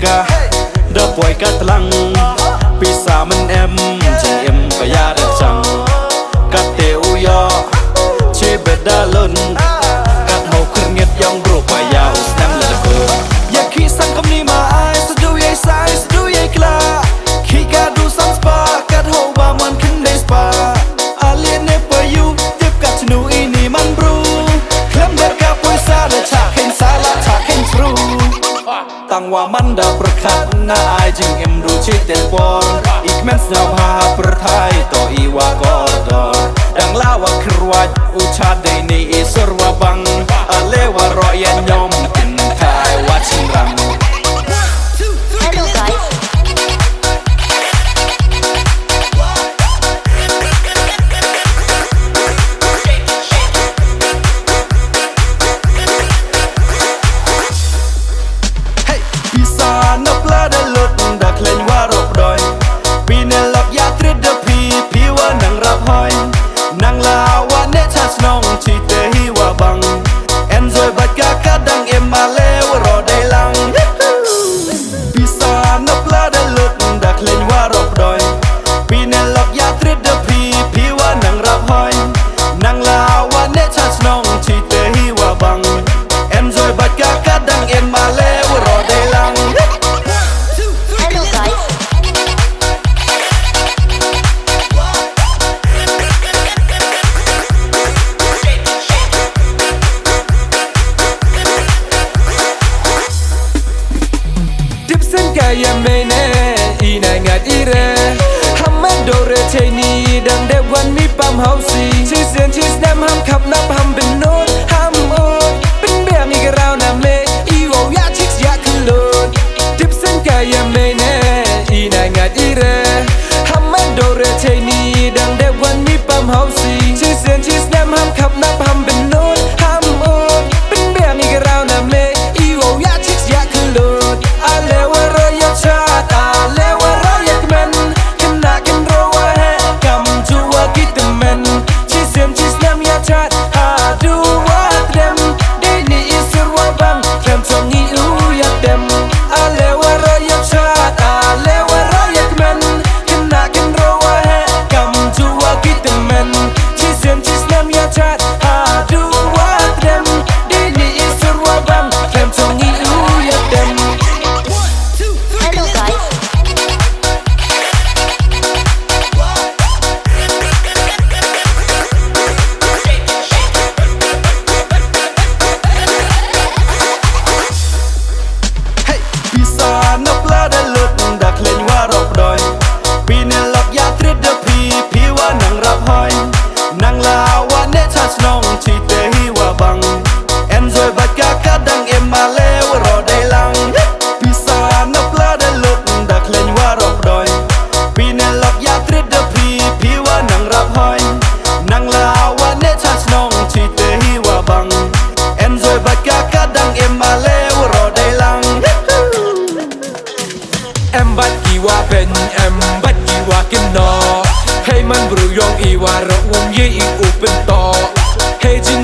กะเด้อป่วยกะตลังปีศามันเอ็มจีเอ็มก็ยาเด็ดจังกะเตวยอเชเบดาลนกะเฮาครึ่งเงียบยองรูปไปยาวสแตมเลเบอร์อยากขี้สังคำนี้มาไอสะดูยัยสายสะดูยัยกล้าขี้กะดูซัมสปากะเฮาว่ามันขึ้นในสปาอาเลียนเนปยูเจ็บกะชนูอีนี่มันบรูเคลมเด็กกะป่วยซาและฉากเห็นซาละฉากเห็นทรูตั้งว่ามันดาประคัดน่าอายจึงเอ็มดูชิดเต็มปอนอีกแม่นสาวพาประไทยต่ออีวากอดอดังลาวครวัดอุชาเดนีอิสรวบังอาเลวารอยันยอมกินทายวัดชิงรังHello guysปีศาจนับลาได้ลดดักเล่นว่ารบดอยปีเนลอกยาตริดเดพีว่านังรับหอยนังลาว่าเนชัสน้องชีเตฮีว่าบังเอ็นจอยบัดกากาดังเอ็มมาเลวรอได้ลังปีศาจนับลาได้ลดดักเล่นว่ารบดอยปีเนลอกยาตริดเดพีว่านังรับหอยนังลาว่าเนชัสน้องชีเตฮีว่าบังเอ็นจอยบัดกากาดังเอ็มมาเลวรอได้ลังHello guys Dipsen kaya mene ina ngat ire hamman dore cheni dang de wan mi pam hausi chisen chis nam ham khap nap ham bin non ham on bin be mi grau na me I wo ya chicks ya kulon Dipsen kaya mene ina ngat ire hamman dore cheni dang de wan mi pam hausi chisen chis nam ham khap nap ham bin non ham on bin be mi grau na me I wo ya chicks ya kulon ale wara ya chat ale wara ya kmen kena ken rowa he kam juwa kitmen chisem chisnam ya chat ha do what them they ni isur wa bang kem chongi u ya dem ale wara ya chat ale wara ya kmen kena ken rowa he kam juwa kitmen chisem chisnam ya chat ha do what them they ni isur wa bang kem chongi u ya dem Hello guysปีศาจนับลาได้ลดดักเล่นว่ารบดอยปีเนลอกยาตริดเดพีว่านังรับหอยนังลาว่าเนชัสน้องชีเตฮีว่าบังเอ็นจอยบัดกากาดังเอ็มมาเลวรอได้ลังปีศาจนับลาได้ลดดักเล่นว่ารบดอยปีเนลอกยาตริดเดพีว่านังรับหอยนังลาว่าเนชัสน้องชีเตฮีว่าบังเอ็นจอยบัดกากาดังเอ็มมาเลวรอได้ลังEm bắt kỳ wa bên em bắt kỳ wa kinh no Hey man bru yong i wa ra um ye i u bên to Hey jing